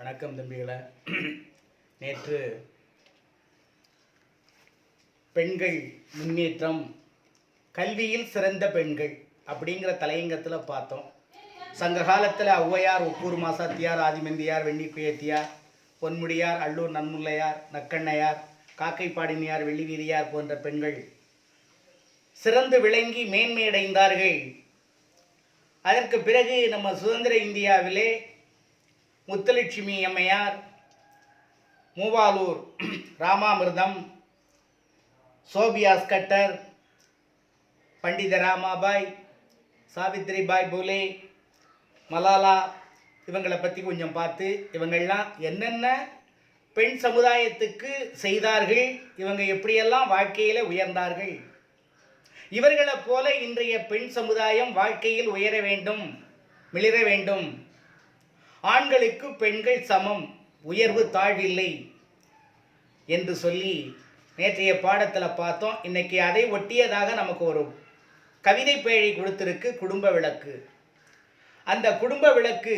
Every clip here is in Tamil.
வணக்கம் தம்பிகளை. நேற்று பெண்கள் முன்னேற்றம், கல்வியில் சிறந்த பெண்கள் அப்படிங்கிற தலையங்கத்தில் பார்த்தோம். சங்க காலத்தில் ஔவையார், ஒப்பூர் மாசாத்தியார், ஆதிமந்தியார், வெண்ணிக்குயத்தியார், பொன்முடியார், அல்லூர் நன்முல்லையார், நக்கண்ணையார், காக்கைப்பாடினியார், வெள்ளி வீதியார் போன்ற பெண்கள் சிறந்து விளங்கி மேன்மையடைந்தார்கள். அதற்கு பிறகு நம்ம சுதந்திர இந்தியாவிலே முத்துலட்சுமி அம்மையார், மூவாலூர் ராமாமிர்தம், சோபியாஸ்கட்டர், பண்டித ராமாபாய், சாவித்ரிபாய் பூலே, மலாலா இவங்களை பற்றி கொஞ்சம் பார்த்து, இவங்கள்லாம் என்னென்ன பெண் சமுதாயத்துக்கு செய்தார்கள், இவங்க எப்படியெல்லாம் வாழ்க்கையில் உயர்ந்தார்கள், இவர்களைப் போல இன்றைய பெண் சமுதாயம் வாழ்க்கையில் உயர வேண்டும், மிளிர வேண்டும், ஆண்களுக்கு பெண்கள் சமம், உயர்வு தாழ்வில்லை என்று சொல்லி நேற்றைய பாடத்தில் பார்த்தோம். இன்னைக்கு அதை ஒட்டியதாக நமக்கு ஒரு கவிதை பேழை கொடுத்திருக்கு, குடும்ப விளக்கு. அந்த குடும்ப விளக்கு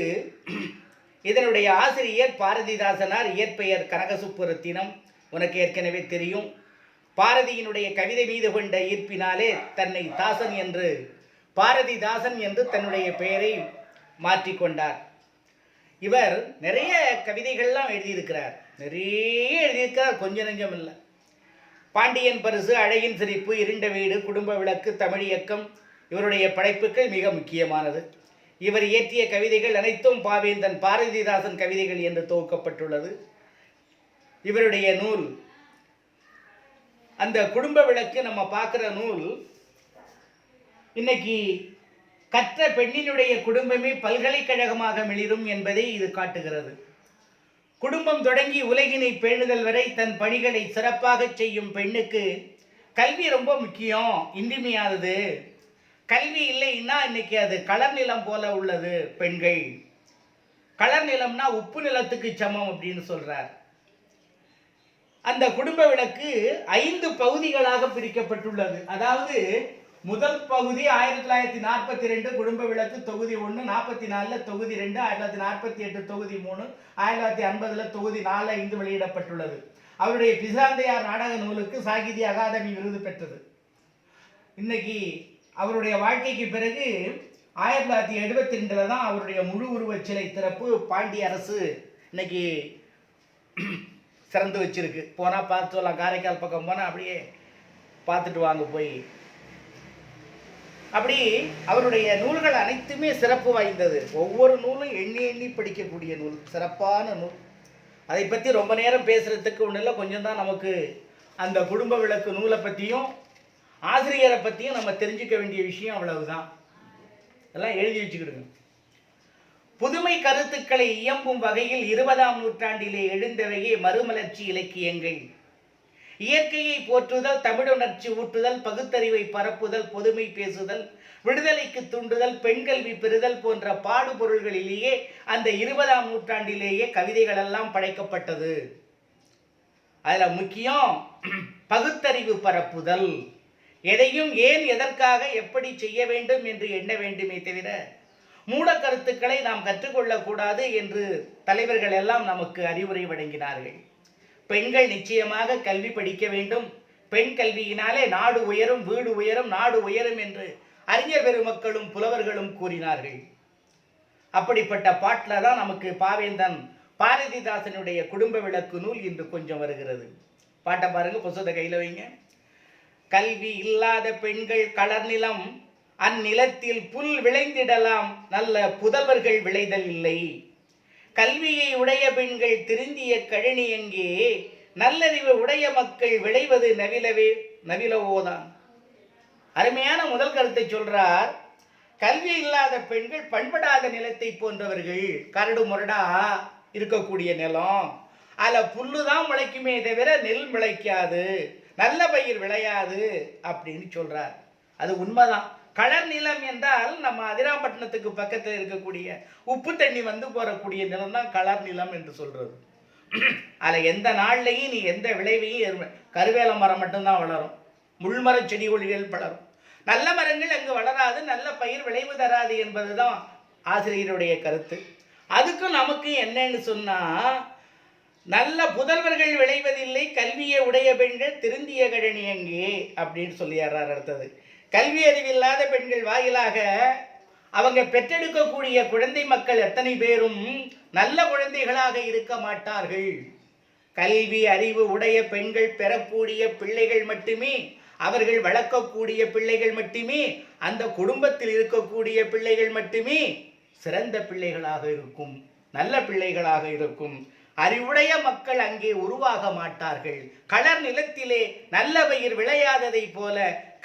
இதனுடைய ஆசிரியர் பாரதிதாசனார், இயற்பெயர் கனகசுப்புரத்தினம். உனக்கு ஏற்கனவே தெரியும். பாரதியினுடைய கவிதை மீது கொண்ட ஈர்ப்பினாலே தன்னை தாசன் என்று, பாரதிதாசன் என்று தன்னுடைய பெயரை மாற்றிக்கொண்டார். இவர் நிறைய கவிதைகள்லாம் எழுதியிருக்கிறார், கொஞ்சம் நெஞ்சம் இல்லை. பாண்டியன் பரிசு, அழகின் சிரிப்பு, இருண்ட வீடு, குடும்ப விளக்கு, தமிழ் இயக்கம் இவருடைய படைப்புகள் மிக முக்கியமானது. இவர் இயற்றிய கவிதைகள் அனைத்தும் பாவேந்தன், பாரதிதாசன் கவிதைகள் என்று தொகுக்கப்பட்டுள்ளது இவருடைய நூல். அந்த குடும்ப விளக்கு நம்ம பார்க்குற நூல் இன்னைக்கு கற்ற பெண்ணினுடைய குடும்பமே பல்கலைக்கழகமாக மிளிரும் என்பதை இது காட்டுகிறது. குடும்பம் தொடங்கி உலகினை பேணுதல் வரை தன் பணிகளை சிறப்பாக செய்யும் பெண்ணுக்கு கல்வி ரொம்ப முக்கியம், இன்றியமையாதது. கல்வி இல்லைன்னா இன்னைக்கு அது கலர் நிலம் போல உள்ளது. பெண்கள் கலர் நிலம்னா உப்பு நிலத்துக்கு சமம் அப்படின்னு சொல்றார். அந்த குடும்ப விளக்கு 5 பகுதிகளாக பிரிக்கப்பட்டுள்ளது. அதாவது முதல் பகுதி 1942 குடும்ப விளக்கு தொகுதி 1, 44 தொகுதி 2, 1948 தொகுதி 3, 1950 தொகுதி 4, 5 வெளியிடப்பட்டுள்ளது. அவருடைய பிசாந்தையார் நாடக நூலுக்கு சாகித்ய அகாதமி விருது பெற்றது. இன்னைக்கு அவருடைய வாழ்க்கைக்கு பிறகு 1972 தான் அவருடைய முழு உருவச் சிலை திறப்பு பாண்டிய அரசு இன்னைக்கு திறந்து வச்சிருக்கு. போனால் பார்த்து சொல்லலாம். காரைக்கால் பக்கம் போனால் அப்படியே பார்த்துட்டு வாங்க போய். அப்படி அவருடைய நூல்கள் அனைத்துமே சிறப்பு வாய்ந்தது. ஒவ்வொரு நூலும் எண்ணி எண்ணி படிக்கக்கூடிய நூல், சிறப்பான நூல். அதை பற்றி ரொம்ப நேரம் பேசுகிறதுக்கு ஒன்றும் இல்லை, கொஞ்சம் தான் நமக்கு அந்த குடும்ப விளக்கு நூலை பற்றியும் ஆசிரியரை பற்றியும் நம்ம தெரிஞ்சுக்க வேண்டிய விஷயம் அவ்வளவுதான். எல்லாம் எழுதி வச்சுக்கிடுங்க. புதுமை கருத்துக்களை இயம்பும் வகையில் 20ஆம் நூற்றாண்டிலே எழுந்தவையே மறுமலர்ச்சி இலக்கியங்கள். இயற்கையை போற்றுதல், தமிழுணர்ச்சி ஊட்டுதல், பகுத்தறிவை பரப்புதல், பொதுமை பேசுதல், விடுதலைக்கு தூண்டுதல், பெண்கல்வி பெறுதல் போன்ற பாடுபொருள்களிலேயே அந்த 20ஆம் நூற்றாண்டிலேயே கவிதைகள் எல்லாம் படைக்கப்பட்டது. அதில் முக்கியம் பகுத்தறிவு பரப்புதல். எதையும் ஏன், எதற்காக, எப்படி செய்ய வேண்டும் என்று எண்ண வேண்டுமே தவிர மூட கருத்துக்களை நாம் கற்றுக்கொள்ளக்கூடாது என்று தலைவர்கள் எல்லாம் நமக்கு அறிவுரை வழங்கினார்கள். பெண்கள் நிச்சயமாக கல்வி படிக்க வேண்டும், பெண் கல்வியினாலே நாடு உயரும், வீடு உயரும், நாடு உயரும் என்று அறிஞர் பெருமக்களும் புலவர்களும் கூறினார்கள். அப்படிப்பட்ட பாட்டில் தான் நமக்கு பாவேந்தன் பாரதிதாசனுடைய குடும்ப விளக்கு நூல் இன்று கொஞ்சம் வருகிறது. பாட்டை பாருங்க, புத்தகத்தை கையில் வைங்க. கல்வி இல்லாத பெண்கள் கலர் நிலம், அந்நிலத்தில் புல் விளைந்திடலாம், நல்ல புதல்வர்கள் விளைதல் இல்லை. கல்வியை உடைய பெண்கள் திருந்திய கழனி எங்கே, நல்லறிவு உடைய மக்கள் விளைவது நவிலவோதான். அருமையான முதல் கருத்தை சொல்றார். கல்வி இல்லாத பெண்கள் பண்படாத நிலத்தை போன்றவர்கள். கரடு முரடா இருக்கக்கூடிய நிலம், அதில் புல்லு தான் முளைக்குமே தவிர நெல் முளைக்காது, நல்ல பயிர் விளையாது அப்படின்னு சொல்றார். அது உண்மைதான். கலர் நிலம் என்றால் நம்ம அதிராம்பட்டினத்துக்கு பக்கத்தில் இருக்கக்கூடிய உப்பு தண்ணி வந்து போறக்கூடிய நிலம் தான் கலர் நிலம் என்று சொல்றது. அதில் எந்த நாள்லையும் நீ எந்த விளைவையும், கருவேல மரம் மட்டும்தான் வளரும், முள்மர செடி கொடிகள் வளரும், நல்ல மரங்கள் அங்கு வளராது, நல்ல பயிர் விளைவு தராது என்பதுதான் ஆசிரியருடைய கருத்து. அதுக்கும் நமக்கு என்னன்னு சொன்னா, நல்ல புதல்வர்கள் விளைவதில்லை கல்வியை உடைய பெண்கள் திருந்திய கழனி எங்கே அப்படின்னு சொல்லிடுறார். அடுத்தது, கல்வி அறிவில்லாத பெண்கள் வாயிலாக அவங்க பெற்றெடுக்கக்கூடிய குழந்தை மக்கள் எத்தனை பேரும் நல்ல குழந்தைகளாக இருக்க மாட்டார்கள். கல்வி அறிவு உடைய பெண்கள் பெறக்கூடிய பிள்ளைகள் மட்டுமே, அவர்கள் வளர்க்கக்கூடிய பிள்ளைகள் மட்டுமே, அந்த குடும்பத்தில் இருக்கக்கூடிய பிள்ளைகள் மட்டுமே சிறந்த பிள்ளைகளாக இருக்கும், நல்ல பிள்ளைகளாக இருக்கும். அறிவுடைய மக்கள் அங்கே உருவாக மாட்டார்கள். களர் நிலத்திலே நல்ல பயிர் விளையாததை போல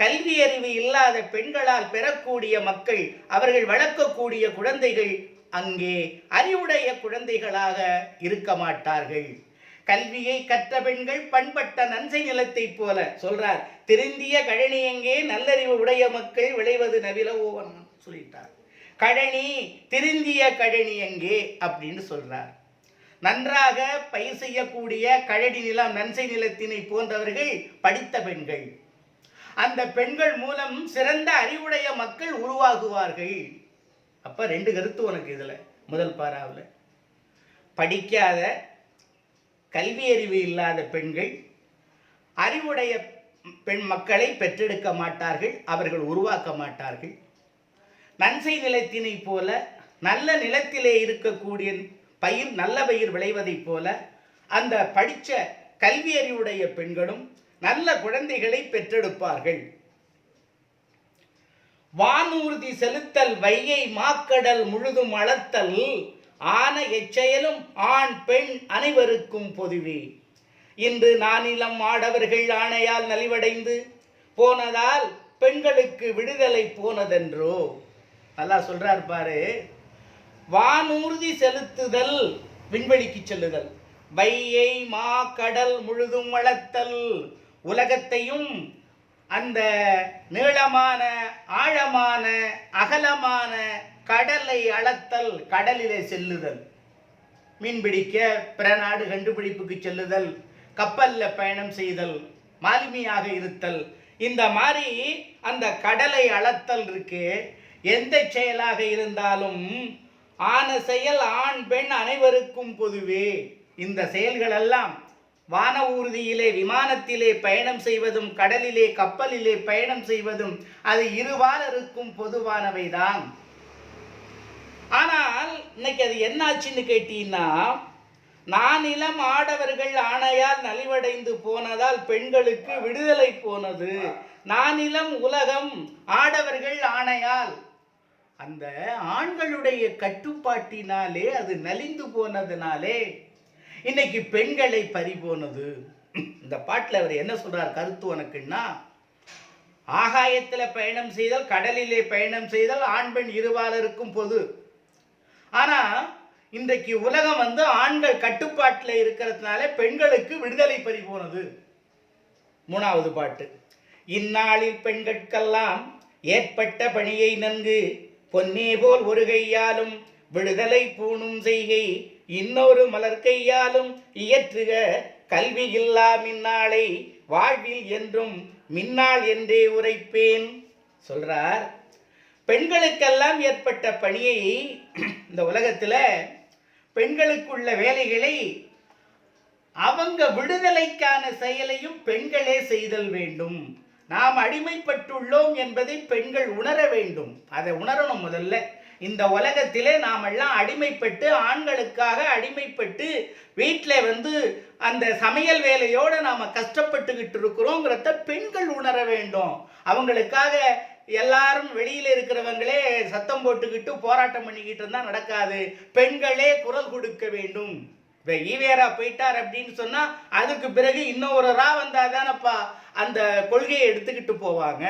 கல்வி அறிவு இல்லாத பெண்களால் பெறக்கூடிய மக்கள், அவர்கள் வளர்க்கக்கூடிய குழந்தைகள் அங்கே அறிவுடைய குழந்தைகளாக இருக்க மாட்டார்கள். கல்வியை கற்ற பெண்கள் பண்பட்ட நன்சை நிலத்தை போல சொல்றார். திருந்திய கழனி எங்கே நல்லறிவு உடைய மக்கள் விளைவது நவிலவோவன் சொல்லிட்டார். கழனி, திருந்திய கழனி எங்கே அப்படின்னு சொல்றார். நன்றாக பயிர் செய்யக்கூடிய கழனி நிலம், நன்சை நிலத்தினை போன்றவர்கள் படித்த பெண்கள். அந்த பெண்கள் மூலம் சிறந்த அறிவுடைய மக்கள் உருவாகுவார்கள். அப்ப ரெண்டு கருத்து உனக்கு இதுல. முதல் பாராவில், படிக்காத கல்வி அறிவு இல்லாத பெண்கள் அறிவுடைய பெண் மக்களை பெற்றெடுக்க மாட்டார்கள், அவர்கள் உருவாக்க மாட்டார்கள். நன்சை நிலத்தினை போல நல்ல நிலத்திலே இருக்கக்கூடிய பயிர், நல்ல பயிர் விளைவதைப் போல அந்த படித்த கல்வி அறிவுடைய பெண்களும் நல்ல குழந்தைகளை பெற்றெடுப்பார்கள். வானூர்தி செலுத்தல் வையை மாக்கடல் முழுதும் அளத்தல் ஆன எச்செயலும் ஆண் பெண் அனைவருக்கும் பொதுவே. இன்று நானிலம் ஆடவர்கள் ஆணையால் நலிவடைந்து போனதால் பெண்களுக்கு விடுதலை போனதென்றோ. நல்லா சொல்றார் பாரு. வானூர்தி செலுத்துதல், விண்வெளிக்கு செல்லுதல். வையை மா கடல் முழுதும் வளர்த்தல், உலகத்தையும் அந்த நீளமான ஆழமான அகலமான கடலை அளத்தல், கடலிலே செல்லுதல். மீன்பிடிக்க பிற நாடு கண்டுபிடிப்புக்கு செல்லுதல், கப்பல்ல பயணம் செய்தல், மாலுமியாக இருத்தல், இந்த மாதிரி அந்த கடலை அளத்தல் இருக்கு. எந்த செயலாக இருந்தாலும் ஆன செயல் ஆண் பெண் அனைவருக்கும் பொதுவே. இந்த செயல்கள் எல்லாம் வான ஊர்தியிலே விமானத்திலே பயணம் செய்வதும் கடலிலே கப்பலிலே பயணம் செய்வதும் அது இருபாலருக்கும் பொதுவானவைதான். ஆனால் இன்னைக்கு அது என்னாச்சுன்னு கேட்டீங்கன்னா, நானிலம் ஆடவர்கள் ஆணையால் நலிவடைந்து போனதால் பெண்களுக்கு விடுதலை போனது. நானிலம் உலகம் ஆடவர்கள் ஆணையால், அந்த ஆண்களுடைய கட்டுப்பாட்டினாலே அது நலிந்து போனதுனாலே இன்னைக்கு பெண்களை பறிபோனது. இந்த பாட்டில் அவர் என்ன சொல்றார் கருத்து உனக்குன்னா, ஆகாயத்தில் பயணம் செய்தல், கடலிலே பயணம் செய்தல் ஆண் பெண் இருபாலருக்கும் பொது. ஆனா இன்றைக்கு உலகம் ஆண்கள் கட்டுப்பாட்டில் இருக்கிறதுனால பெண்களுக்கு விடுதலை பறிபோனது. மூணாவது பாட்டு, இந்நாளில் பெண்கட்கெல்லாம் ஏற்பட்ட பணியை நன்கு பொன்னே போல் ஒரு கையாலும் விடுதலை பூணும் செய்கை இன்னொரு மலர் கையாலும் இயற்றுக கல்வி இல்லா மின்னாளை வாழ்வில் என்றும் மின்னாள் என்றே உரைப்பேன் சொல்றார். பெண்களுக்கெல்லாம் ஏற்பட்ட பணியை, இந்த உலகத்தில் பெண்களுக்குள்ள வேலைகளை அவங்க விடுதலைக்கான செயலையும் பெண்களே செய்தல் வேண்டும். நாம் அடிமைப்பட்டுள்ளோம் என்பதை பெண்கள் உணர வேண்டும். அதை உணரணும் முதல்ல. இந்த உலகத்திலே நாம் எல்லாம் அடிமைப்பட்டு, ஆண்களுக்காக அடிமைப்பட்டு வீட்டில் அந்த சமையல் வேலையோடு நாம் கஷ்டப்பட்டுக்கிட்டு இருக்கிறோங்கிறத பெண்கள் உணர வேண்டும். அவங்களுக்காக எல்லாரும் வெளியில் இருக்கிறவங்களே சத்தம் போட்டுக்கிட்டு போராட்டம் பண்ணிக்கிட்டு இருந்தால் நடக்காது. பெண்களே குரல் கொடுக்க வேண்டும். இப்போ ஈவேரா போயிட்டார் அப்படின்னு சொன்னால் அதுக்கு பிறகு இன்னொரு வந்தால் தானப்பா அந்த கொள்கையை எடுத்துக்கிட்டு போவாங்க.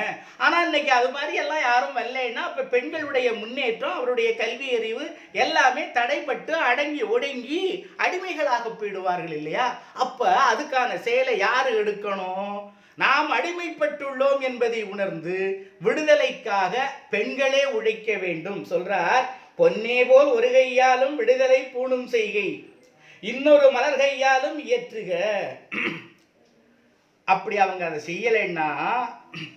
ஆனால் இன்னைக்கு அது மாதிரி எல்லாம் யாரும் வரலைன்னா இப்போ பெண்களுடைய முன்னேற்றம், அவருடைய கல்வி அறிவு எல்லாமே தடைப்பட்டு அடங்கி ஒடுங்கி அடிமைகளாக போயிடுவார்கள் இல்லையா? அப்போ அதுக்கான செயலை யார் எடுக்கணும்? நாம் அடிமைப்பட்டுள்ளோம் என்பதை உணர்ந்து விடுதலைக்காக பெண்களே உழைக்க வேண்டும் சொல்றார். பொன்னே போல் ஒரு கையாலும் விடுதலை பூணும் செய்கை இன்னொரு மலர் கையாலும் இயற்றுக. அப்படி அவங்க அதை செய்யலைன்னா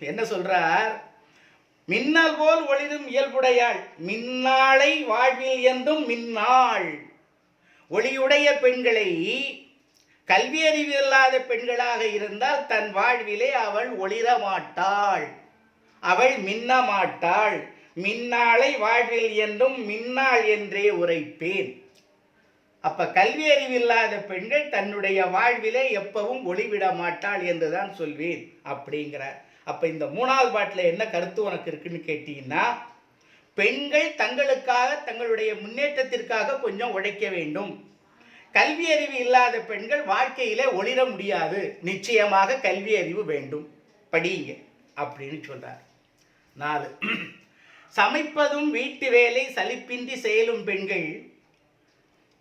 என்ன சொல்றார்? மின்னல் போல் ஒளிரும் இயல்புடையாள் மின்னாளை வாழ்வில் என்றும் மின்னாள். ஒளியுடைய பெண்களை, கல்வி அறிவு இல்லாத பெண்களாக இருந்தால் தன் வாழ்விலே அவள் ஒளிர மாட்டாள், அவள் மின்ன மாட்டாள். மின்னாளை வாழ்வில் என்றும் மின்னாள் என்றே உரைப்பேன். அப்ப கல்வி அறிவு இல்லாத பெண்கள் தன்னுடைய வாழ்விலே எப்பவும் ஒளிவிட மாட்டாள் என்றுதான் சொல்வேன் அப்படிங்கிறார். அப்ப இந்த 3வது பாட்டில் என்ன கருத்து உனக்கு இருக்குன்னு கேட்டீங்கன்னா, பெண்கள் தங்களுக்காக தங்களுடைய முன்னேற்றத்திற்காக கொஞ்சம் உழைக்க வேண்டும். கல்வி அறிவு இல்லாத பெண்கள் வாழ்க்கையிலே ஒளிர முடியாது, நிச்சயமாக கல்வி அறிவு வேண்டும், படிங்க அப்படின்னு சொல்றார். 4, சமைப்பதும் வீட்டு வேலை சலிப்பின்றி செயலும் பெண்கள்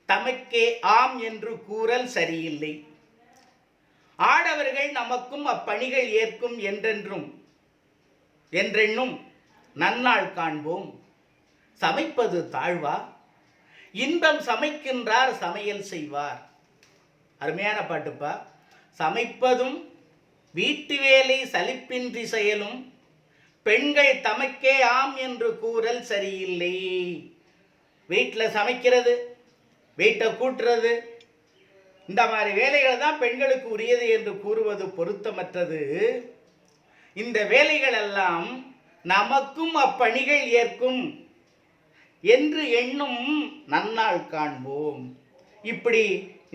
தமக்கே ஆம் என்று கூறல் சரியில்லை. ஆடவர்கள் நமக்கும் அப்பணிகள் ஏற்கும் என்றென்னும் நன்னாள் காண்போம். சமைப்பது தாழ்வா, இன்பம் சமைக்கின்றார் சமையல் செய்வார். அருமையான பாட்டுப்பா. சமைப்பதும் வீட்டு வேலை சலிப்பின்றி செயலும் பெண்கள் தமக்கே ஆம் என்று கூறல் சரியில்லை. வீட்டில் சமைக்கிறது, வீட்டை கூட்டுறது, இந்த மாதிரி வேலைகள் தான் பெண்களுக்கு உரியது என்று கூறுவது பொருத்தமற்றது. இந்த வேலைகள் எல்லாம் நமக்கும் அப்பணிகள் ஏற்கும் என்று எண்ணும் நன்னாள் காண்போம். இப்படி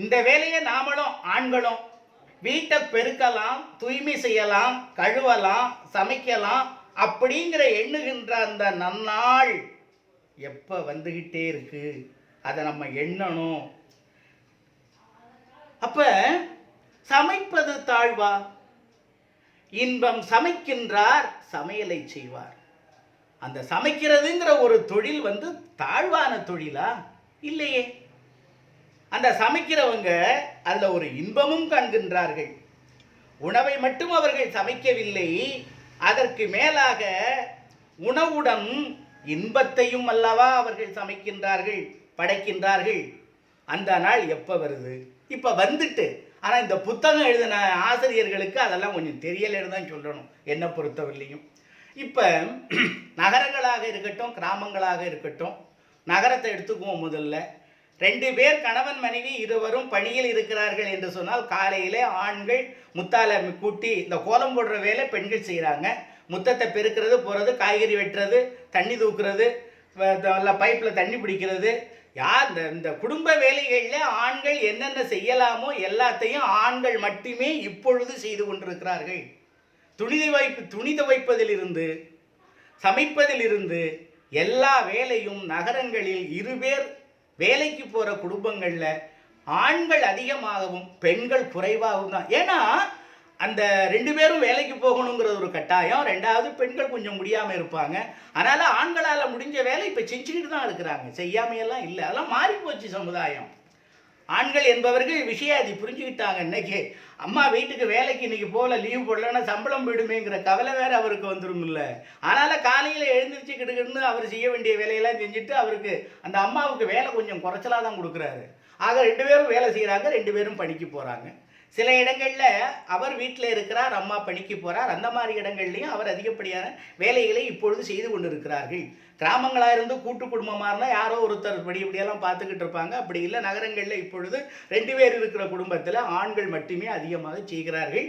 இந்த வேலையை நாமளும் ஆண்களும் வீட்டை பெருக்கலாம், தூய்மை செய்யலாம், கழுவலாம், சமைக்கலாம் அப்படிங்கிற எண்ணுகின்ற அந்த நன்னாள் எப்போ வந்துகிட்டே இருக்கு, அதை நம்ம எண்ணணும். அப்ப சமைப்பது தாழ்வா, இன்பம் சமைக்கின்றார் சமையலை செய்வார். அந்த சமைக்கிறதுங்கிற ஒரு தொழில் தாழ்வான தொழிலா? இல்லையே. அந்த சமைக்கிறவங்க அதில் ஒரு இன்பமும் காண்கின்றார்கள். உணவை மட்டும் அவர்கள் சமைக்கவில்லை, அதற்கு மேலாக உணவுடன் இன்பத்தையும் அல்லவா அவர்கள் சமைக்கின்றார்கள், படைக்கின்றார்கள். அந்த நாள் எப்போ வருது? இப்போ வந்துட்டு. ஆனால் இந்த புத்தகம் எழுதின ஆசிரியர்களுக்கு அதெல்லாம் கொஞ்சம் தெரியலைன்னு தான் சொல்லணும், என்னை பொறுத்தவரையிலையும். இப்போ நகரங்களாக இருக்கட்டும், கிராமங்களாக இருக்கட்டும், நகரத்தை எடுத்துக்குவோம். முதல்ல 2 பேர் கணவன் மனைவி இருவரும் பணியில் இருக்கிறார்கள் என்று சொன்னால், காலையிலே ஆண்கள் முத்தால கூட்டி இந்த கோலம் போடுற வேலை பெண்கள் செய்கிறாங்க. முத்தத்தை பெருக்கிறது, போகிறது, காய்கறி வெட்டுறது, தண்ணி தூக்குறது, பைப்பில் தண்ணி பிடிக்கிறது, இந்த குடும்ப வேலைகளில் ஆண்கள் என்னென்ன செய்யலாமோ எல்லாத்தையும் ஆண்கள் மட்டுமே இப்பொழுது செய்து கொண்டிருக்கிறார்கள். துணி துவைப்பதிலிருந்து சமைப்பதிலிருந்து எல்லா வேலையும் நகரங்களில் 2 பேர் வேலைக்கு போகிற குடும்பங்களில் ஆண்கள் அதிகமாகவும் பெண்கள் குறைவாகவும் தான். ஏன்னா அந்த 2 பேரும் வேலைக்கு போகணுங்கிறது ஒரு கட்டாயம். 2வது பெண்கள் கொஞ்சம் முடியாமல் இருப்பாங்க. அதனால் ஆண்களால் முடிஞ்ச வேலை இப்போ செஞ்சுக்கிட்டு தான் இருக்கிறாங்க, செய்யாமையெல்லாம் இல்லை. அதெல்லாம் மாறி போச்சு சமுதாயம். ஆண்கள் என்பவர்கள் விஷயாதி புரிஞ்சுக்கிட்டாங்க. இன்னைக்கு அம்மா வீட்டுக்கு வேலைக்கு இன்னைக்கு போகல, லீவ் போடலன்னா சம்பளம் போயிடுமேங்கிற கவலை வேறு அவருக்கு வந்துடும் இல்லை. அதனால் காலையில் எழுந்திரிச்சு கிடுக்கிட்டு அவர் செய்ய வேண்டிய வேலையெல்லாம் செஞ்சுட்டு அவருக்கு அந்த அம்மாவுக்கு வேலை கொஞ்சம் குறைச்சலாக தான் கொடுக்குறாரு. ஆக 2 பேரும் வேலை செய்கிறாங்க, 2 பேரும் பணிக்கு போகிறாங்க. சில இடங்களில் அவர் வீட்டில் இருக்கிறார், அம்மா பணிக்கு போகிறார். அந்த மாதிரி இடங்கள்லையும் அவர் அதிகப்படியான வேலைகளை இப்பொழுது செய்து கொண்டு இருக்கிறார்கள். கிராமங்களாக இருந்து கூட்டு குடும்பமாக இருந்தால் யாரோ ஒருத்தர் இப்படியெல்லாம் பார்த்துக்கிட்டு இருப்பாங்க. அப்படி இல்லை, நகரங்களில் இப்பொழுது 2 பேர் இருக்கிற குடும்பத்தில் ஆண்கள் மட்டுமே அதிகமாக செய்கிறார்கள்.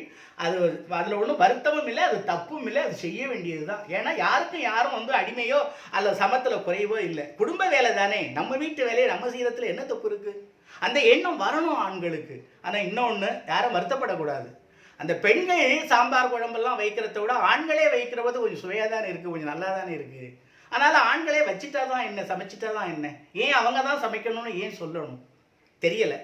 அதில் ஒன்றும் வருத்தமும் இல்லை, அது தப்பும் இல்லை, அது செய்ய வேண்டியது தான். ஏன்னா யாரும் அடிமையோ அல்ல சமத்தில் குறைவோ இல்லை. குடும்ப வேலை தானே, நம்ம வீட்டு வேலையை நம்ம செய்கிறதுல என்ன தப்பு இருக்குது? அந்த எண்ணம் வரணும் ஆண்களுக்கு. ஆனால் இன்னொன்று, யாரும் வருத்தப்படக்கூடாது. அந்த பெண்கள் சாம்பார் குழம்பெல்லாம் வைக்கிறத விட ஆண்களே வைக்கிறவது கொஞ்சம் சுவையாக தானே இருக்குது, கொஞ்சம் நல்லா தானே இருக்குது. அதனால் ஆண்களே வச்சிட்டா தான் என்ன, சமைச்சிட்டா தான் என்ன, ஏன் அவங்க தான் சமைக்கணும்னு ஏன் சொல்லணும்? தெரியலை.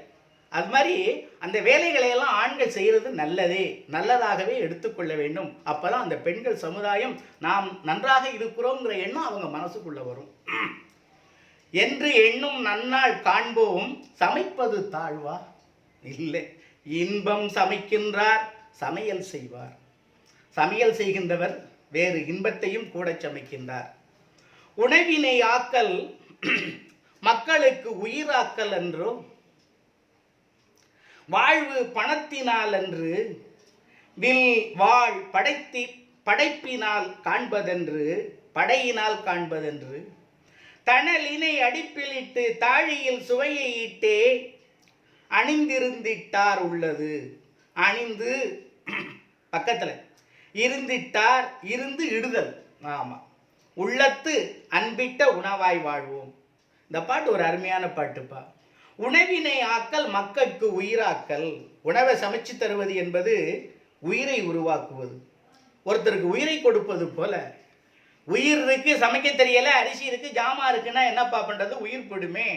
அது மாதிரி அந்த வேலைகளையெல்லாம் ஆண்கள் செய்கிறது நல்லதே, நல்லதாகவே எடுத்துக்கொள்ள வேண்டும். அப்போ தான் அந்த பெண்கள் சமுதாயம் நாம் நன்றாக இருக்கிறோங்கிற எண்ணம் அவங்க மனசுக்குள்ளே வரும். என்று எண்ணும் நன்னாள் காண்போம். சமைப்பது தாழ்வா? இல்லை. இன்பம் சமைக்கின்றார் சமையல் செய்வார். சமையல் செய்கின்றவர் வேறு இன்பத்தையும் கூட சமைக்கின்றார். உணவினை ஆக்கல் மக்களுக்கு உயிராக்கல் என்றோ, வாழ்வு பணத்தினால் என்று வில் வாழ் படைப்பினால் காண்பதென்று படையினால் காண்பதென்று தணலினை அடிப்பிலிட்டு தாழியில் சுவையை இட்டே அணிந்திருந்திட்டார் உள்ளது. அணிந்து பக்கத்தில் இருந்திட்டார், இருந்து இடுதல். ஆமாம், உள்ளத்து அன்பிட்ட உணவாய் வாழ்வோம். இந்த பாட்டு ஒரு அருமையான பாட்டுப்பா. உணவினை ஆக்கல் மக்களுக்கு உயிராக்கல். உணவை சமைச்சு தருவது என்பது உயிரை உருவாக்குவது, ஒருத்தருக்கு உயிரை கொடுப்பது போல. உயிர் இருக்கு, சமைக்க தெரியல, அரிசி இருக்கு, ஜாமா இருக்குன்னா என்னப்பா பண்றது, உயிர் போடுமே.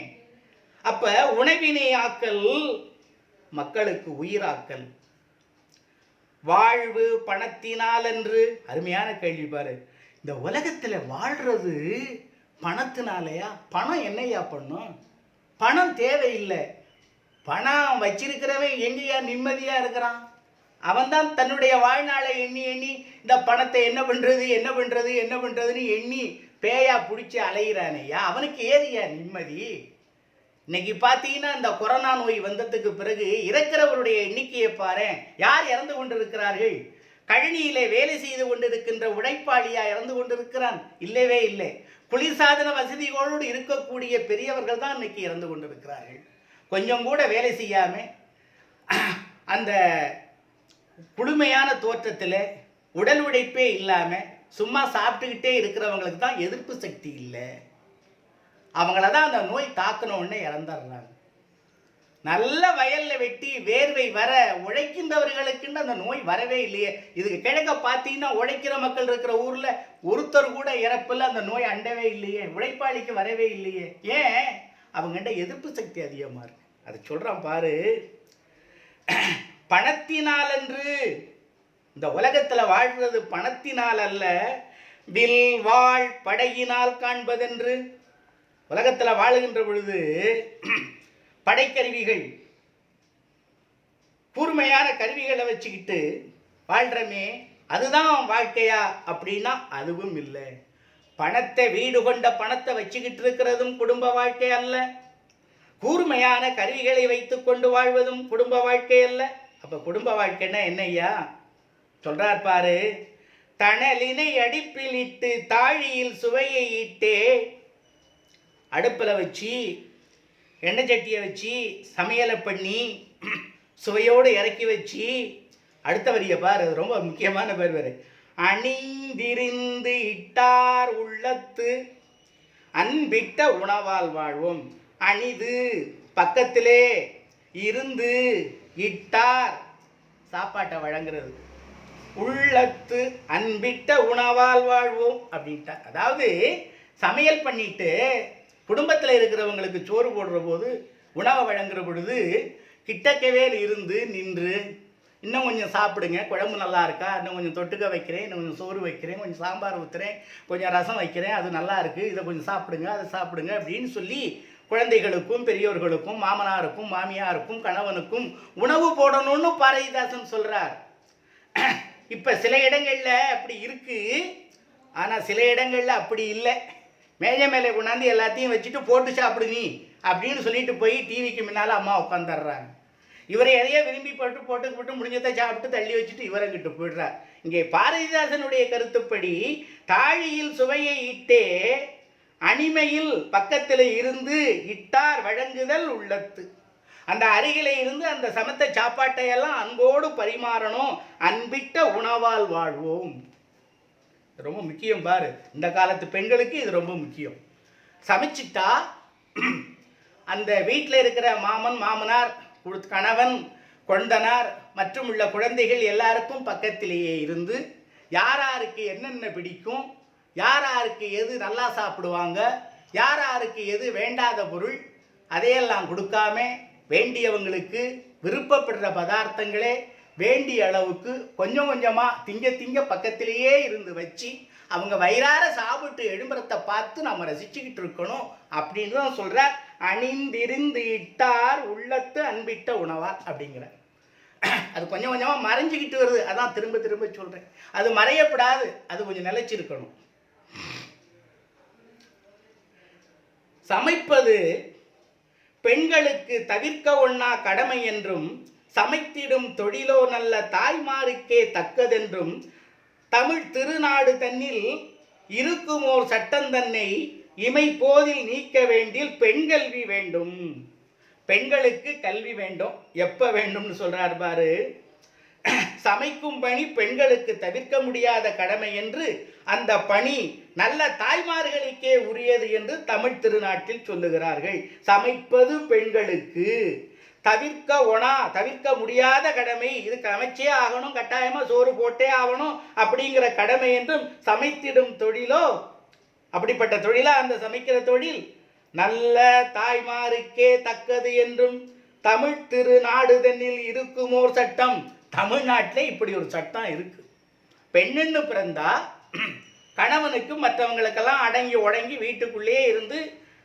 அப்ப உணவினை ஆக்கல் மக்களுக்கு உயிராக்கல். வாழ்வு பணத்தினால் என்று. அருமையான கேள்வி பாரு. இந்த உலகத்துல வாழ்றது பணத்தினாலயா? பணம் என்னையா பண்ணும்? பணம் தேவையில்லை. பணம் வச்சிருக்கிறவன் எங்கேயா நிம்மதியா இருக்கிறான்? அவன் தான் தன்னுடைய வாழ்நாளை எண்ணி எண்ணி இந்த பணத்தை என்ன பண்றது என்ன பண்றது என்ன பண்றதுன்னு எண்ணி பேயா பிடிச்சி அலைகிறானையா. அவனுக்கு ஏதியா நிம்மதி? இன்னைக்கு பார்த்தீங்கன்னா இந்த கொரோனா நோய் வந்ததுக்கு பிறகு இறக்கிறவருடைய எண்ணிக்கையை பாரு. யார் இறந்து கொண்டிருக்கிறார்கள்? கழனியிலே வேலை செய்து கொண்டிருக்கின்ற உழைப்பாளியா இறந்து கொண்டிருக்கிறான்? இல்லவே இல்லை. குளிர்சாதன வசதிகளோடு இருக்கக்கூடிய பெரியவர்கள் தான் இன்னைக்கு இறந்து கொண்டிருக்கிறார்கள். கொஞ்சம் கூட வேலை செய்யாம அந்த குளுமையான தோற்றத்தில் உடல் உழைப்பே இல்லாமல் சும்மா சாப்பிட்டுக்கிட்டே இருக்கிறவங்களுக்கு தான் எதிர்ப்பு சக்தி இல்லை. அவங்கள தான் அந்த நோய் தாக்கணுன்னே இறந்துடுறாங்க. நல்ல வயலில் வெட்டி வேர்வை வர உழைக்கின்றவர்களுக்குன்னு அந்த நோய் வரவே இல்லையே. இதுக்கு கிழக்க பார்த்தீங்கன்னா உழைக்கிற மக்கள் இருக்கிற ஊரில் ஒருத்தர் கூட இறப்பில் அந்த நோய் அண்டவே இல்லையே. உழைப்பாளிக்கு வரவே இல்லையே. ஏன்? அவங்ககிட்ட எதிர்ப்பு சக்தி அதிகமாக இருக்கு. அதை சொல்கிறான் பாரு. பணத்தினால் என்று. இந்த உலகத்தில் வாழ்றது பணத்தினால் அல்ல, வில் வாழ் படையினால் காண்பதென்று. உலகத்தில் வாழுகின்ற பொழுது படைக்கருவிகள், கூர்மையான கருவிகளை வச்சுக்கிட்டு வாழ்றமே, அதுதான் வாழ்க்கையா அப்படின்னா அதுவும் இல்லை. பணத்தை, வீடு கொண்ட பணத்தை வச்சுக்கிட்டு இருக்கிறதும் குடும்ப வாழ்க்கை அல்ல. கூர்மையான கருவிகளை வைத்துக் கொண்டு வாழ்வதும் குடும்ப வாழ்க்கை அல்ல. அப்ப குடும்ப வாழ்க்கைன்னா என்னையா சொல்றார் பாரு. தணலினை அடிப்பில் இட்டு தாழியில் சுவையை இட்டே. அடுப்பில் வச்சு எண்ணெய் சட்டியை வச்சு சமையலை பண்ணி சுவையோடு இறக்கி வச்சு, அடுத்த வரிய பாரு, அது ரொம்ப முக்கியமான பேர் வேறு. அணிந்திருந்து இட்டார் உள்ளத்து அன்பிட்ட உணவால் வாழ்வோம். அணிது பக்கத்திலே இருந்து, இட்டார் சாப்பாட்டை வழங்குறது, உள்ளத்து அன்பிட்ட உணவால் வாழ்வோம் அப்படின்ட்டா. அதாவது சமையல் பண்ணிட்டு குடும்பத்தில் இருக்கிறவங்களுக்கு சோறு போடுற போது, உணவை வழங்குற பொழுது கிட்டக்கவே இருந்து நின்று, இன்னும் கொஞ்சம் சாப்பிடுங்க, குழம்பு நல்லா இருக்கா, இன்னும் கொஞ்சம் தொட்டுக்க வைக்கிறேன், இன்னும் கொஞ்சம் சோறு வைக்கிறேன், கொஞ்சம் சாம்பார் ஊற்றுறேன், கொஞ்சம் ரசம் வைக்கிறேன், அது நல்லா இருக்குது, இதை கொஞ்சம் சாப்பிடுங்க, அதை சாப்பிடுங்க அப்படின்னு சொல்லி குழந்தைகளுக்கும் பெரியோர்களுக்கும் மாமனாருக்கும் மாமியாருக்கும் கணவனுக்கும் உணவு போடணும்னு பாரதிதாசன் சொல்கிறார். இப்போ சில இடங்களில் அப்படி இருக்குது, ஆனால் சில இடங்களில் அப்படி இல்லை. மேஜை மேலே கொண்டாந்து எல்லாத்தையும் வச்சுட்டு போட்டு சாப்பிடு நீ அப்படின்னு சொல்லிட்டு போய் டிவிக்கு முன்னால் அம்மா உட்காந்துடுறாங்க. இவரை எதையோ விரும்பி போட்டு முடிஞ்சதை சாப்பிட்டு தள்ளி வச்சுட்டு இவரை கிட்ட போயிடுறார். இங்கே பாரதிதாசனுடைய கருத்துப்படி தாழியில் சுவையை இட்டே அணிமையில் பக்கத்தில் இருந்து இட்டார் வழங்குதல் உள்ளத்து. அந்த அருகிலே இருந்து அந்த சமத்த சாப்பாட்டையெல்லாம் அன்போடு பரிமாறணும். அன்பிட்ட உணவால் வாழ்வோம். ரொம்ப முக்கியம் பாரு. இந்த காலத்து பெண்களுக்கு இது ரொம்ப முக்கியம். சமைச்சிட்டா அந்த வீட்டில் இருக்கிற மாமன் மாமனார் கணவன் கொண்டனார் மற்றும் உள்ள குழந்தைகள் எல்லாருக்கும் பக்கத்திலேயே இருந்து யாராருக்கு என்னென்ன பிடிக்கும், யாராருக்கு எது நல்லா சாப்பிடுவாங்க, யாராருக்கு எது வேண்டாத பொருள் அதையெல்லாம் கொடுக்காம வேண்டியவங்களுக்கு விருப்பப்படுற பதார்த்தங்களே வேண்டிய அளவுக்கு கொஞ்சம் கொஞ்சமாக திங்க பக்கத்திலேயே இருந்து வச்சு அவங்க வயிறார சாப்பிட்டு எழும்புறத்தை பார்த்து நம்ம ரசிச்சுக்கிட்டு இருக்கணும் அப்படின்னு தான் சொல்கிறார். அணிந்திருந்து இட்டார் உள்ளத்து அன்பிட்ட உணவார் அப்படிங்கிற. அது கொஞ்சம் கொஞ்சமாக மறைஞ்சிக்கிட்டு வருது. அதான் திரும்ப திரும்ப சொல்கிறேன், அது மறையப்படாது, அது கொஞ்சம் நிலைச்சிருக்கணும். சமைப்பது பெண்களுக்கு தவிர்க்க ஒண்ணா கடமை என்றும் சமைத்திடும் தொழிலோ நல்ல தாய்மாருக்கே தக்கதென்றும் தமிழ் திருநாடு தன்னில் இருக்குமோர் சட்டம் தன்னை இமை போதில் நீக்க வேண்டில் பெண் கல்வி வேண்டும். பெண்களுக்கு கல்வி வேண்டும். எப்ப வேண்டும்னு சொல்றார் பாரு. சமைக்கும் பணி பெண்களுக்கு தவிர்க்க முடியாத கடமை என்று, அந்த பணி நல்ல தாய்மார்களுக்கே உரியது என்று தமிழ் திருநாட்டில் சொல்லுகிறார்கள். சமைப்பது பெண்களுக்கு தவிர்க்க முடியாத கடமை. இது சமைச்சே ஆகணும், கட்டாயமா சோறு போட்டே ஆகணும் அப்படிங்கிற கடமை என்றும், சமைத்திடும் தொழிலோ அப்படிப்பட்ட தொழிலா அந்த சமைக்கிற தொழில் நல்ல தாய்மாருக்கே தக்கது என்றும் தமிழ் திருநாடு தன்னில் இருக்குமோர் சட்டம். தமிழ்நாட்டில் இப்படி ஒரு சட்டம் இருக்கு. பெண்ணுன்னு பிறந்தா கணவனுக்கு மற்றவங்களுக்கெல்லாம் அடங்கி உடங்கி வீட்டுக்குள்ளேயே இருந்து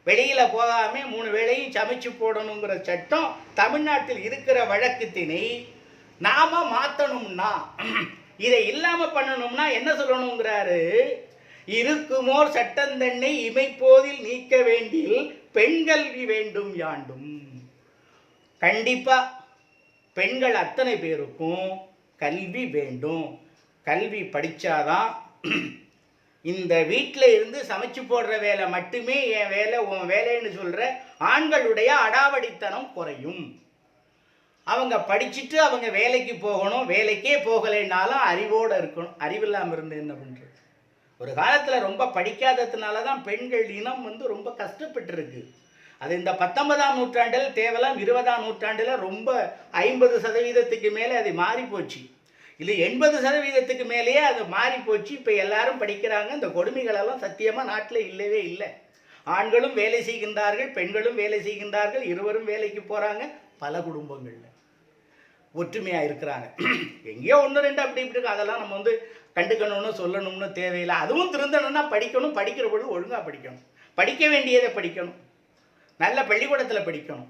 வெளியில போகாம 3 வேளையும் சமைச்சு போடணுங்கிற சட்டம் தமிழ்நாட்டில் இருக்கிற வழக்கத்தினை நாம மாத்தணும்னா, இதை இல்லாம பண்ணணும்னா என்ன சொல்லணுங்கிறாரு. இருக்குமோர் சட்டம் தன்னை இமைப்போதில் நீக்க வேண்டில் பெண் கல்வி வேண்டும் யாண்டும். கண்டிப்பா பெண்கள் அத்தனை பேருக்கும் கல்வி வேண்டும். கல்வி படிச்சாதான் இந்த வீட்டில் இருந்து சமைச்சு போடுற வேலை மட்டுமே என் வேலை உன் வேலைன்னு சொல்ற ஆண்களுடைய அடாவடித்தனம் குறையும். அவங்க படிச்சுட்டு அவங்க வேலைக்கு போகணும். வேலைக்கே போகலைன்னாலும் அறிவோடு இருக்கணும். அறிவில்லாமல் இருந்து என்ன பண்ணுறது? ஒரு காலத்தில் ரொம்ப படிக்காததுனால தான் பெண்கள் இனம் ரொம்ப கஷ்டப்பட்டுருக்கு. அது இந்த 19ஆம் நூற்றாண்டில் தேவலாம் 20ஆம் நூற்றாண்டில் ரொம்ப 50% மேலே அது மாறி போச்சு. இல்லை 80% மேலேயே அது மாறி போச்சு. இப்போ எல்லாரும் படிக்கிறாங்க. இந்த கொடுமைகளெல்லாம் சத்தியமாக நாட்டில் இல்லவே இல்லை. ஆண்களும் வேலை செய்கின்றார்கள், பெண்களும் வேலை செய்கின்றார்கள், இருவரும் வேலைக்கு போகிறாங்க. பல குடும்பங்களில் ஒற்றுமையாக இருக்கிறாங்க. எங்கேயோ 1-2 அப்படி இப்படி இருக்கு. அதெல்லாம் நம்ம கண்டுக்கணும்னு சொல்லணும்னு தேவையில்லை. அதுவும் திருந்தணும்னா படிக்கணும். படிக்கிற பொழுது ஒழுங்காக படிக்கணும். படிக்க வேண்டியதை படிக்கணும். நல்ல பள்ளிக்கூடத்தில் படிக்கணும்.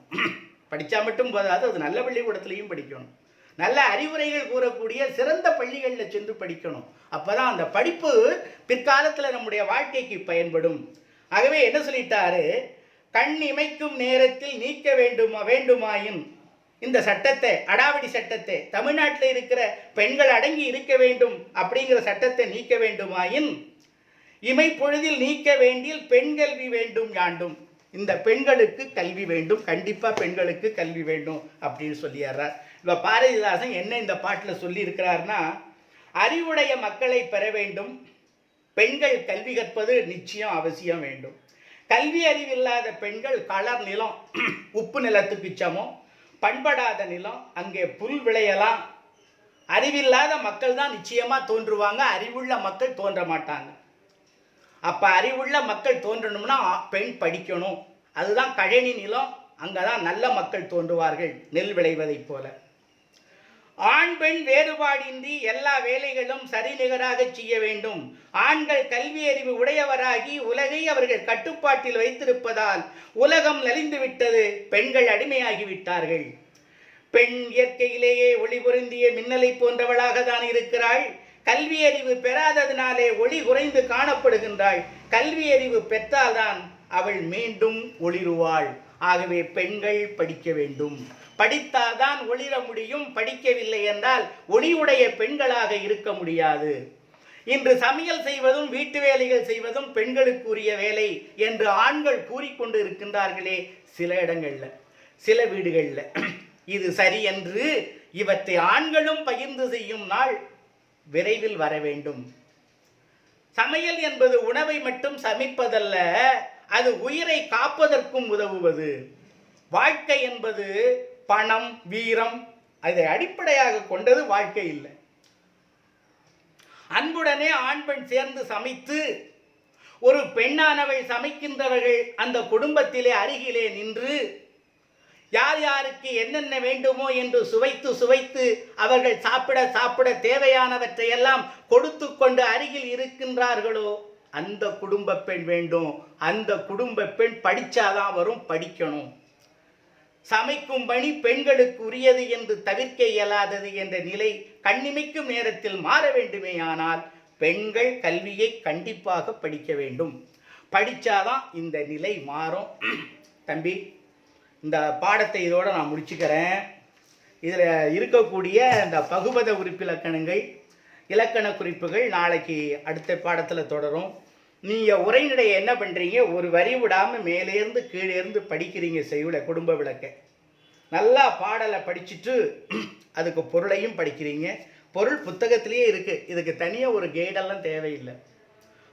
படித்தா மட்டும் போதாது, அது நல்ல பள்ளிக்கூடத்துலையும் படிக்கணும். நல்ல அறிவுரைகள் கூறக்கூடிய சிறந்த பள்ளிகளில் சென்று படிக்கணும். அப்போதான் அந்த படிப்பு பிற்காலத்தில் நம்முடைய வாழ்க்கைக்கு பயன்படும். ஆகவே என்ன சொல்லிட்டாரு, கண் இமைக்கும் நேரத்தில் நீக்க வேண்டுமாயின் இந்த சட்டத்தை, அடாவடி சட்டத்தை, தமிழ்நாட்டில் இருக்கிற பெண்கள் அடங்கி இருக்க வேண்டும் அப்படிங்கிற சட்டத்தை நீக்க வேண்டுமாயின் இமைப்பொழுதில் நீக்க வேண்டியில் பெண் கல்வி வேண்டும் யாண்டும். இந்த பெண்களுக்கு கல்வி வேண்டும். கண்டிப்பாக பெண்களுக்கு கல்வி வேண்டும் அப்படின்னு சொல்லிடுறார். இப்போ பாரதிதாசன் என்ன இந்த பாட்டில் சொல்லி இருக்கிறார்னா, அறிவுடைய மக்களை பெற வேண்டும். பெண்கள் கல்வி கற்பது நிச்சயம் அவசியம் வேண்டும். கல்வி அறிவில்லாத பெண்கள் களர் நிலம், உப்பு நிலத்துக்கு சமம். பண்படாத நிலம், அங்கே புல் விளையலாம். அறிவில்லாத மக்கள் தான் நிச்சயமாக தோன்றுவாங்க. அறிவுள்ள மக்கள் தோன்ற மாட்டாங்க. அப்போ அறிவுள்ள மக்கள் தோன்றணும்னா பெண் படிக்கணும். அதுதான் கழனி நிலம். அங்கே தான் நல்ல மக்கள் தோன்றுவார்கள், நெல் விளைவதைப் போல. ஆண் பெண் வேறுபாடின்றி எல்லா வேலைகளும் சரிநிகராக செய்ய வேண்டும். ஆண்கள் கல்வி அறிவு உடையவராகி உலகை அவர்கள் கட்டுப்பாட்டில் வைத்திருப்பதால் உலகம் நலிந்து விட்டது. பெண்கள் அடிமையாகிவிட்டார்கள். பெண் இயற்கையிலேயே ஒளி பொருந்திய மின்னலை போன்றவளாக தான் இருக்கிறாள். கல்வி அறிவு பெறாததினாலே ஒளி குறைந்து காணப்படுகின்றாள். கல்வி அறிவு பெற்றால்தான் அவள் மீண்டும் ஒளிருவாள். ஆகவே பெண்கள் படிக்க வேண்டும். படித்தால்தான் ஒளிர முடியும். படிக்கவில்லை என்றால் ஒளியுடைய பெண்களாக இருக்க முடியாது. இன்று சமையல் செய்வதும் வீட்டு வேலைகள் செய்வதும் பெண்களுக்குரிய வேலை என்று ஆண்கள் கூறிக்கொண்டு இருக்கின்றார்களே சில இடங்கள்ல, சில வீடுகளில். இது சரி என்று இவற்றை ஆண்களும் பகிர்ந்து செய்யும் நாள் விரைவில் வர வேண்டும். சமையல் என்பது உணவை மட்டும் சமைப்பதல்ல, அது உயிரை காப்பதற்கும் உதவுவது. வாழ்க்கை என்பது பணம், வீரம், அதை அடிப்படையாக கொண்டது வாழ்க்கை இல்லை. அன்புடனே ஆண் பெண் சேர்ந்து சமைத்து, ஒரு பெண்ணானவள் சமைக்கின்றவர்கள் அந்த குடும்பத்திலே அருகிலே நின்று யார் யாருக்கு என்னென்ன வேண்டுமோ என்று சுவைத்து சுவைத்து அவர்கள் சாப்பிட சாப்பிட தேவையானவற்றை எல்லாம் கொடுத்து கொண்டு அருகில் இருக்கின்றார்களோ அந்த குடும்ப பெண் வேண்டும். அந்த குடும்ப பெண் படிச்சாதான் வரும். படிக்கணும். சமைக்கும் பணி பெண்களுக்கு உரியது என்று தவிர்க்க இயலாதது என்ற நிலை கண்ணிமைக்கும் நேரத்தில் மாற வேண்டுமேயானால் பெண்கள் கல்வியை கண்டிப்பாக படிக்க வேண்டும். படித்தாதான் இந்த நிலை மாறும். தம்பி, இந்த பாடத்தை இதோடு நான் முடிச்சுக்கிறேன். இதில் இருக்கக்கூடிய இந்த பகுபத உறுப்பிலக்கணங்கள், இலக்கண குறிப்புகள் நாளைக்கு அடுத்த பாடத்தில் தொடரும். நீங்கள் உரைநடையை என்ன பண்ணுறீங்க, ஒரு வரி விடாமல் மேலேருந்து கீழேருந்து படிக்கிறீங்க செய்யுளை குடும்ப விளக்க. நல்லா பாடலை படிச்சுட்டு அதுக்கு பொருளையும் படிக்கிறீங்க. பொருள் புத்தகத்திலேயே இருக்குது, இதுக்கு தனியாக ஒரு கைடெல்லாம் தேவையில்லை.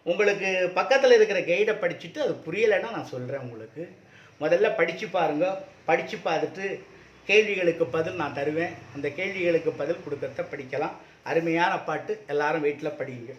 உங்களுக்கு பக்கத்தில் இருக்கிற கைடை படிச்சுட்டு அது புரியலைன்னா நான் சொல்கிறேன் உங்களுக்கு. முதல்ல படித்து பாருங்க. படித்து பார்த்துட்டு கேள்விகளுக்கு பதில் நான் தருவேன். அந்த கேள்விகளுக்கு பதில் கொடுக்கறத படிக்கலாம். அருமையான பாட்டு, எல்லாரும் வீட்டில் படிங்க.